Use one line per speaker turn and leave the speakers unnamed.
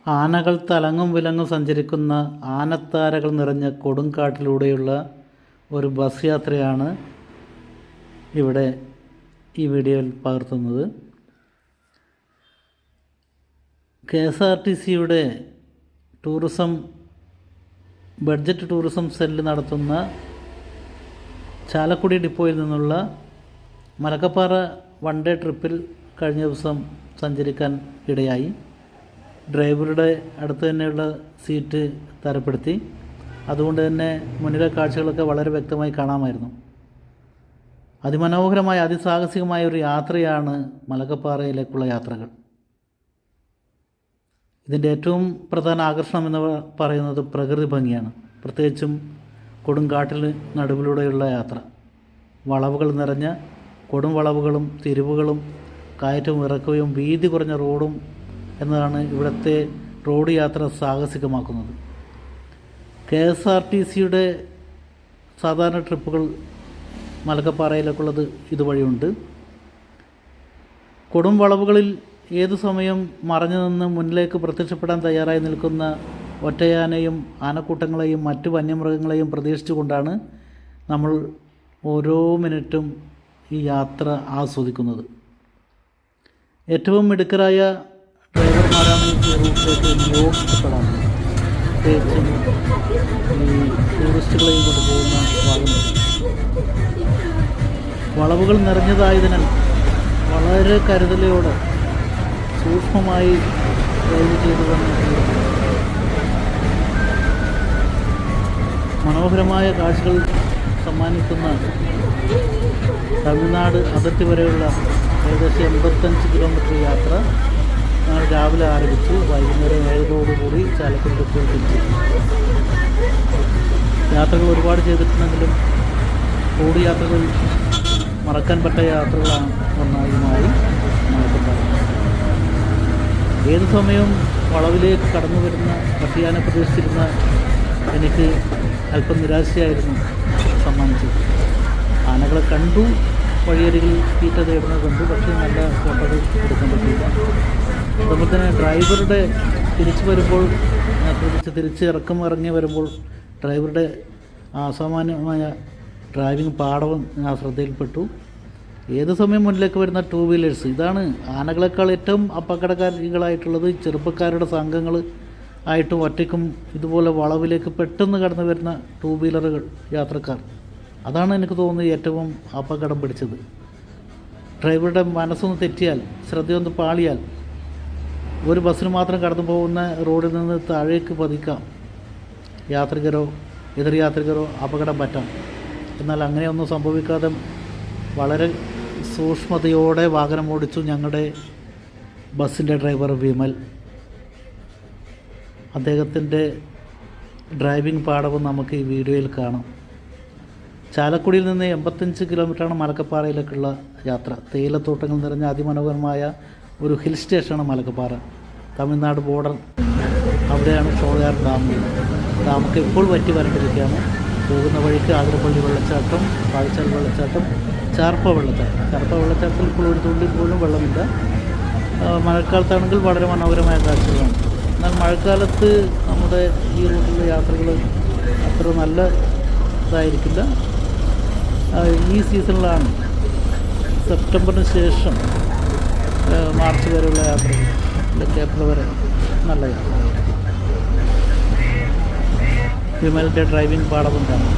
ആനകൾ തലങ്ങും വിലങ്ങും സഞ്ചരിക്കുന്ന ആനത്താരകൾ നിറഞ്ഞ കൊടുങ്കാട്ടിലൂടെയുള്ള ഒരു ബസ് യാത്രയാണ് ഇവിടെ ഈ വീഡിയോയിൽ പകർത്തുന്നത്. KSRTCയുടെ ബഡ്ജറ്റ് ടൂറിസം സെല്ല് നടത്തുന്ന ചാലക്കുടി ഡിപ്പോയിൽ നിന്നുള്ള മലക്കപ്പാറ വൺ ഡേ ട്രിപ്പിൽ കഴിഞ്ഞ ദിവസം സഞ്ചരിക്കാൻ ഇടയായി. ഡ്രൈവറുടെ അടുത്ത് തന്നെയുള്ള സീറ്റ് തരപ്പെടുത്തി. അതുകൊണ്ട് തന്നെ മുന്നിലെ കാഴ്ചകളൊക്കെ വളരെ വ്യക്തമായി കാണാമായിരുന്നു. അതിമനോഹരമായ അതിസാഹസികമായ ഒരു യാത്രയാണ് മലക്കപ്പാറയിലേക്കുള്ള യാത്രകൾ. ഇതിൻ്റെ ഏറ്റവും പ്രധാന ആകർഷണം എന്ന് പറയുന്നത് പ്രകൃതി ഭംഗിയാണ്. പ്രത്യേകിച്ചും കൊടുങ്കാട്ടിൽ നടുവിലൂടെയുള്ള യാത്ര. വളവുകൾ നിറഞ്ഞ കൊടും വളവുകളും തിരിവുകളും കയറ്റവും ഇറക്കവും വീതി കുറഞ്ഞ റോഡും എന്നതാണ് ഇവിടുത്തെ റോഡ് യാത്ര സാഹസികമാക്കുന്നത്. KSRTCയുടെ സാധാരണ ട്രിപ്പുകൾ മലക്കപ്പാറയിലേക്കുള്ളത് ഇതുവഴിയുണ്ട്. കൊടും വളവുകളിൽ ഏതു സമയം മറഞ്ഞു നിന്ന് മുന്നിലേക്ക് പ്രത്യക്ഷപ്പെടാൻ തയ്യാറായി നിൽക്കുന്ന ഒറ്റയാനയും ആനക്കൂട്ടങ്ങളെയും മറ്റു വന്യമൃഗങ്ങളെയും പ്രതീക്ഷിച്ചുകൊണ്ടാണ് നമ്മൾ ഓരോ മിനിറ്റും ഈ യാത്ര ആസ്വദിക്കുന്നത്. ഏറ്റവും മിടുക്കരായ ഡ്രൈവർമാരാണ് ഈ റൂട്ടിലേക്ക് നിയോഗിക്കപ്പെടാറുള്ളത്. പ്രത്യേകിച്ചും ഈ ടൂറിസ്റ്റുകളെയും കൊണ്ടുപോകുന്ന ഭാഗങ്ങൾ. വളവുകൾ നിറഞ്ഞതായതിനാൽ വളരെ കരുതലോടെ സൂക്ഷ്മമായി ഡ്രൈവ് ചെയ്തുകൊണ്ട് മനോഹരമായ കാഴ്ചകൾ സമ്മാനിക്കുന്ന തമിഴ്നാട് അതിർത്തി വരെയുള്ള ഏകദേശം 85 കിലോമീറ്റർ യാത്ര ഞങ്ങൾ രാവിലെ ആരംഭിച്ചു. വൈകുന്നേരം 7:00 ചാലക്കുടി ഡിപ്പോയിൽ തിരിച്ചു. യാത്രകൾ ഒരുപാട് ചെയ്തിട്ടുണ്ടെങ്കിലും റോഡ് യാത്രകൾ മറക്കാൻ പറ്റിയ യാത്രകളാണ് ഒന്നായി മലക്കപ്പാറ. ഏതു സമയവും വളവിലേക്ക് കടന്നു വരുന്ന പട്ടിയാനെ പ്രതീക്ഷിച്ചിരുന്ന എനിക്ക് അല്പം നിരാശയായിരുന്നു സമ്മാനിച്ചത്. ആനകളെ കണ്ടു, വഴിയരികിൽ തീറ്റ തേടുന്നത് കണ്ടു, പക്ഷേ നല്ല ഫോട്ടോകൾ എടുക്കാൻ പറ്റിയില്ല. അതുപോലെ തന്നെ ഡ്രൈവറുടെ തിരിച്ച് ഇറങ്ങി വരുമ്പോൾ ഡ്രൈവറുടെ അസാമാന്യമായ ഡ്രൈവിംഗ് പാഠവും ഞാൻ ശ്രദ്ധയിൽപ്പെട്ടു. ഏത് സമയം മുന്നിലേക്ക് വരുന്ന 2 വീലേഴ്സ്, ഇതാണ് ആനകളെക്കാൾ ഏറ്റവും അപകടകാരികളായിട്ടുള്ളത്. ചെറുപ്പക്കാരുടെ സംഘങ്ങൾ ആയിട്ടും ഒറ്റയ്ക്കും ഇതുപോലെ വളവിലേക്ക് പെട്ടെന്ന് കടന്നു വരുന്ന 2 വീലറുകൾ യാത്രക്കാർ, അതാണ് എനിക്ക് തോന്നുന്നത് ഏറ്റവും അപകടം പിടിച്ചത്. ഡ്രൈവറുടെ മനസ്സൊന്ന് തെറ്റിയാൽ, ശ്രദ്ധയൊന്ന് പാളിയാൽ ഒരു ബസ്സിന് മാത്രം കടന്നു പോകുന്ന റോഡിൽ നിന്ന് താഴേക്ക് പതിക്കാം യാത്രികരോ എതിർ യാത്രികരോ അപകടം പറ്റാം. എന്നാൽ അങ്ങനെയൊന്നും സംഭവിക്കാതെ വളരെ സൂക്ഷ്മതയോടെ വാഹനം ഓടിച്ചു ഞങ്ങളുടെ ബസ്സിൻ്റെ ഡ്രൈവർ വിമൽ. അദ്ദേഹത്തിൻ്റെ ഡ്രൈവിംഗ് പാഠവും നമുക്ക് ഈ വീഡിയോയിൽ കാണാം. ചാലക്കുടിയിൽ നിന്ന് 85 കിലോമീറ്ററാണ് മലക്കപ്പാറയിലേക്കുള്ള യാത്ര. തേയിലത്തോട്ടങ്ങൾ നിറഞ്ഞ അതിമനോഹരമായ ഒരു ഹിൽ സ്റ്റേഷനാണ് മലക്കപ്പാറ. തമിഴ്നാട് ബോർഡർ, അവിടെയാണ് ഷോളയാർ ഡാമൊക്കെ ഇപ്പോൾ വറ്റി വരണ്ടിരിക്കുകയാണ്. പോകുന്ന വഴിക്ക് ആതിരപ്പള്ളി വെള്ളച്ചാട്ടം, പാഴ്ചാൽ വെള്ളച്ചാട്ടം, ചാർപ്പ വെള്ളച്ചാട്ടത്തിൽ ഇപ്പോൾ ഒരു തുള്ളി പോലും വെള്ളമില്ല. മഴക്കാലത്താണെങ്കിൽ വളരെ മനോഹരമായ കാഴ്ചകളാണ്. എന്നാൽ മഴക്കാലത്ത് നമ്മുടെ ഈ റൂട്ടിലെ യാത്രകൾ അത്ര നല്ല ഇതായിരിക്കില്ല. ഈ സീസണിലാണ്, സെപ്റ്റംബറിന് ശേഷം മാർച്ച് വരെയുള്ള യാത്രകൾ, അല്ലെങ്കിൽ ഏപ്രിൽ വരെ നല്ല യാത്ര. വിമലിൻ്റെ ഡ്രൈവിംഗ് പാഠവും കാണാം.